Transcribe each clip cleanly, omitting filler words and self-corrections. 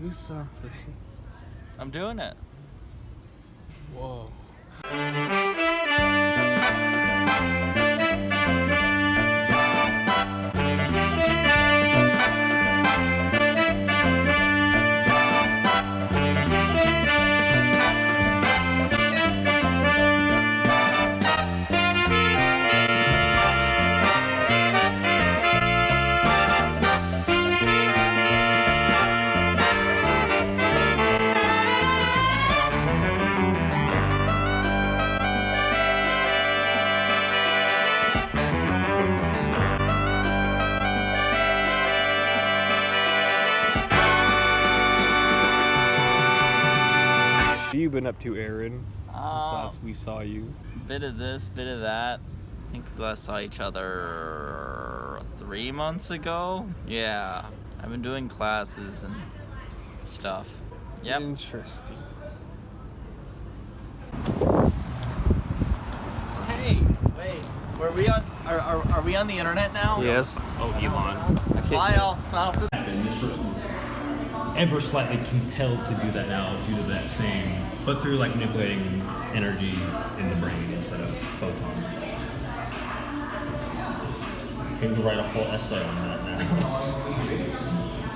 Do something. I'm doing it. Whoa. What have you been up to, Aaron, since last we saw you? Bit of this, bit of that. I think we last saw each other 3 months ago. Yeah, I've been doing classes and stuff. Yep. Interesting. Hey, wait. Were we on? Are we on the internet now? Yes. Oh, Elon. Smile, smile for And this person's ever slightly compelled to do that now due to that same, but through like manipulating energy in the brain instead of photons. Can you write a whole essay on that now?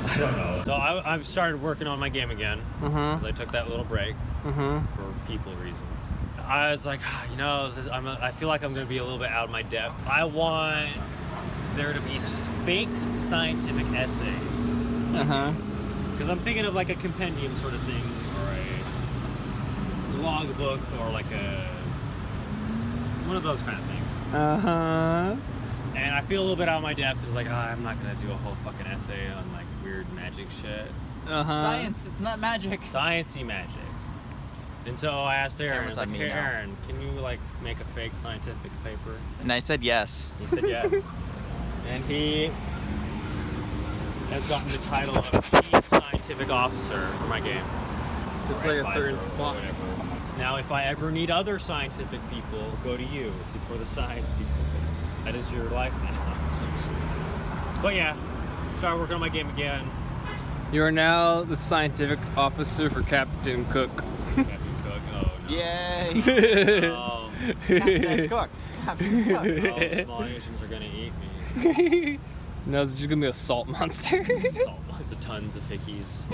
I don't know. So I've started working on my game again. Because I took that little break for people reasons. I was like, you know, I feel like I'm going to be a little bit out of my depth. I want there to be fake scientific essays. Because I'm thinking of like a compendium sort of thing, or a logbook, or like one of those kind of things. And I feel a little bit out of my depth. It's like, I'm not gonna do a whole fucking essay on like weird magic shit. science. It's not magic. Sciencey magic. And so I asked Aaron, I was like, on me hey now. Aaron, can you like make a fake scientific paper? And I said yes. He said yes. And he has gotten the title of Chief Scientific Officer for my game. It's Or like a certain advisor or spot. whatever. Now, if I ever need other scientific people, I'll go to you for the science people. 'Cause that is your life now. But yeah, started working on my game again. You are now the scientific officer for Captain Cook. Captain Cook. Oh no. Yay. Oh, Captain Cook. Captain Cook. oh, the small Asians are gonna eat me. No, it's just gonna be a salt monster. Salt monster, tons of hickeys.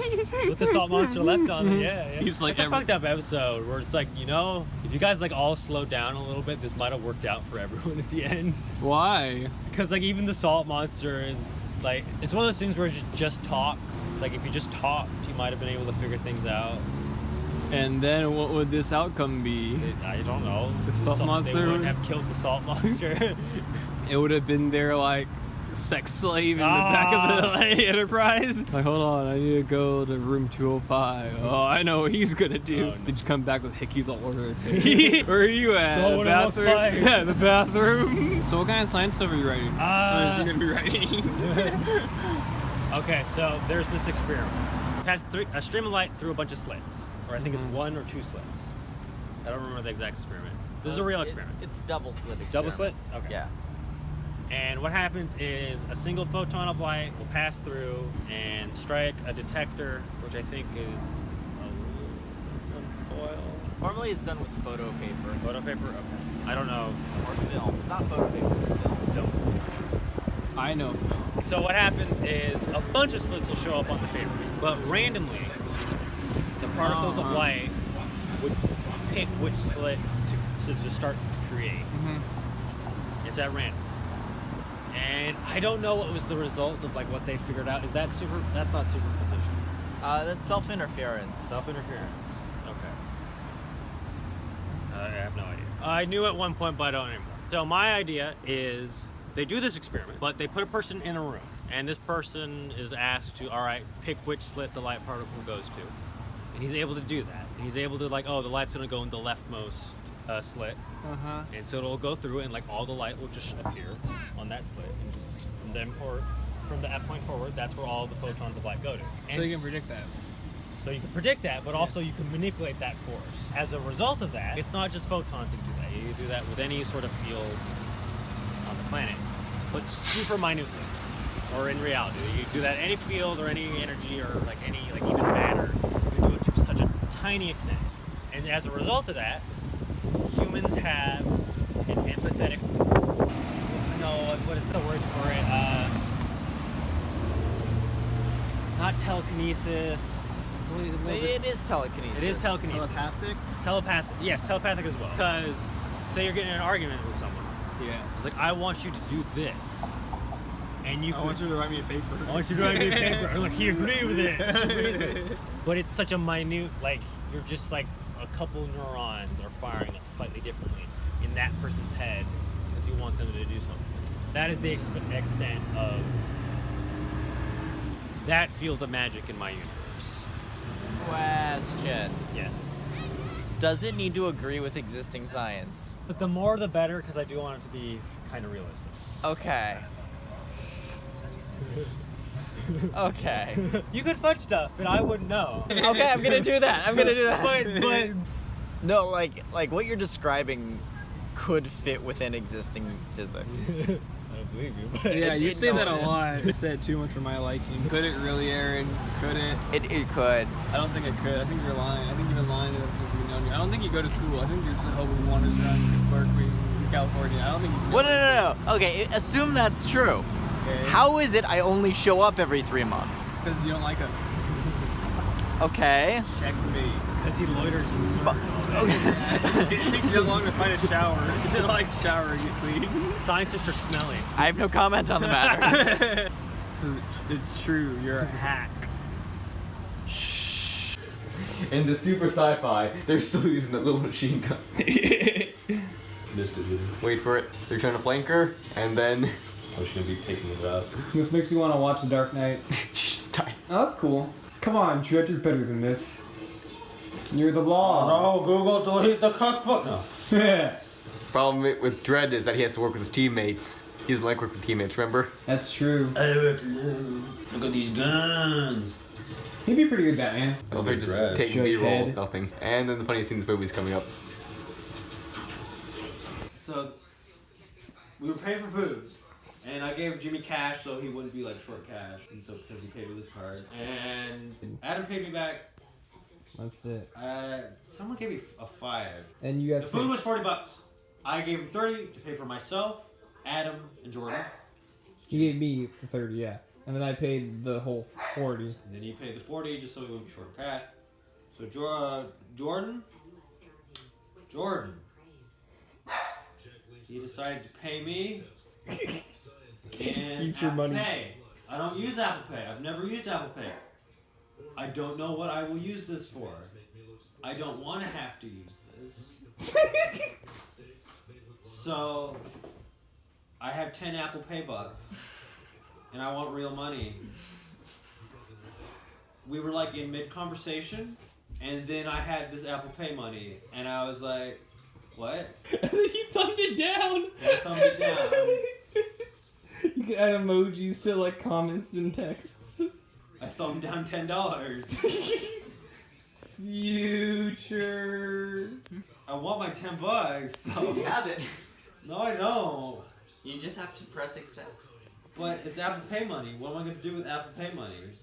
With the salt monster left on it, yeah. He's like it's a fucked up episode where it's like, you know, if you guys like all slowed down a little bit, this might have worked out for everyone at the end. Why? Because like even the salt monster is like, it's one of those things where it's just talk. It's like if you just talked, you might have been able to figure things out. And then what would this outcome be? I don't know. The salt monster They wouldn't would- have killed the salt monster. It would have been their like sex slave in the back of the like, Enterprise. Like, hold on, I need to go to room 205. Oh, I know what he's gonna do. Oh, no. Did you come back with hickeys all over their face? Where are you at? Know The what it looks bathroom? like. Yeah, the bathroom. So what kind of science stuff are you writing? What is he gonna be writing? Okay, so there's this experiment. Pass a stream of light through a bunch of slits, or I think it's 1 or 2 slits. I don't remember the exact experiment. This is a real experiment. It's double slit experiment. Double slit? Okay. Yeah. And what happens is a single photon of light will pass through and strike a detector, which I think is aluminum foil. Normally it's done with photo paper. Photo paper? Okay. I don't know. Or film. Not photo paper, it's film. Film. I know. So what happens is a bunch of slits will show up on the paper, but randomly, the particles of light would pick which slit to start to create. It's at random. And I don't know what was the result of like what they figured out. Is that that's not superposition. That's self-interference. Self-interference. Okay. I have no idea. I knew at one point, but I don't anymore. So my idea is they do this experiment, but they put a person in a room, and this person is asked to, all right, pick which slit the light particle goes to. And he's able to do that. And he's able to like, oh, the light's gonna go in the leftmost slit. And so it'll go through and like all the light will just appear on that slit. And just from that point forward, that's where all the photons of light go to. And So you can predict that. So you can predict that, but also you can manipulate that force. As a result of that, it's not just photons that do that. You can do that with any sort of field on the planet, but super minutely. or in reality. You do that in any field or any energy or like any like even matter. You can do it to such a tiny extent. And as a result of that, humans have an empathetic. No, what is the word for it? Not telekinesis. It is telekinesis. It is telekinesis. Telepathic? Yes, telepathic as well. Because say you're getting in an argument with someone. Yes. It's like, I want you to do this. And you I want you to write me a paper. I want you to write me a paper. Or like, he agreed with it. But it's such a minute, like, you're just like a couple neurons are firing slightly differently in that person's head because you want them to do something. That is the extent of that field of magic in my universe. Question. Yes. Does it need to agree with existing science? But the more the better, because I do want it to be kind of realistic. Okay. Okay. You could fudge stuff, and I wouldn't know. Okay, I'm gonna do that. But No, like what you're describing could fit within existing physics. I don't believe you. But Yeah, you it- say no, that a it- lot. You said too much for my liking. Could it really, Aaron? Could it? It could. I don't think it could. I think you're lying. I think you've been lying to them since we've known you. I don't think you go to school. I think you're just a hoping wanders around Berkeley, California. I don't think you. Well, no. Okay, assume that's true. Okay. How is it I only show up every 3 months? Because you don't like us. Okay. Checkmate. because he loiters in the circle. It takes you long to find a shower. You should like shower and get clean. Science is for smelling. I have no comment on the matter. So it's true. You're a hack. In the super sci-fi, they're still using that little machine gun. Missed it, dude. Wait for it. They're trying to flank her, and then I was gonna be picking it up. This makes you want to watch The Dark Knight. she just died. Oh, that's cool. Come on, Dredge is better than this. You're the law. No, Google, delete the cookbook. No. Problem with Dredd is that he has to work with his teammates. He doesn't like working with teammates, remember? That's true. I work alone. Look at these guns. He'd be pretty good Batman. Well, they're just Dredd. taking Judge B-roll, Head. nothing. And then the funniest scene in this movie is coming up. So we were paying for food, and I gave Jimmy cash so he wouldn't be like short cash, and so because he paid with his card. And Adam paid me back. That's it. Someone gave me a 5. And you guys. The food was $40. I gave him 30 to pay for myself, Adam, and Jordan. You gave me the 30, yeah. And then I paid the whole 40. And then he paid the 40 just so he wouldn't be short cash. So Jordan, he decided to pay me. And Future Apple money. Pay. I don't use Apple Pay. I've never used Apple Pay. I don't know what I will use this for. I don't want to have to use this. So I have 10 Apple Pay bucks, and I want real money. We were like in mid-conversation, and then I had this Apple Pay money, and I was like, what? You thumbed it down. I thumbed it down. You can add emojis to like comments and texts. I thumbed down $10. Future. I want my 10 bucks, though. You have it. No, I don't. You just have to press accept. But it's Apple Pay money. What am I going to do with Apple Pay money?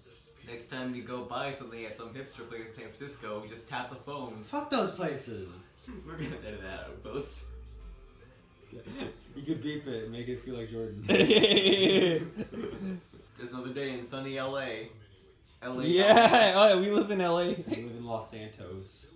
Next time you go buy something at some hipster place in San Francisco, just tap the phone. Fuck those places. We're gonna edit that out of post. You could beep it and make it feel like Jordan. There's another day in sunny LA. LA. Yeah. Oh, yeah, we live in LA. I live in Los Santos.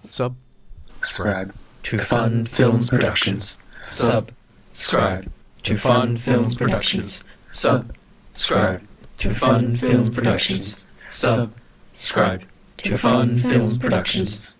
Subscribe to Fun Films Productions. Subscribe to Fun Films Productions. Subscribe to Fun Films Productions. Subscribe to Fun Films Productions.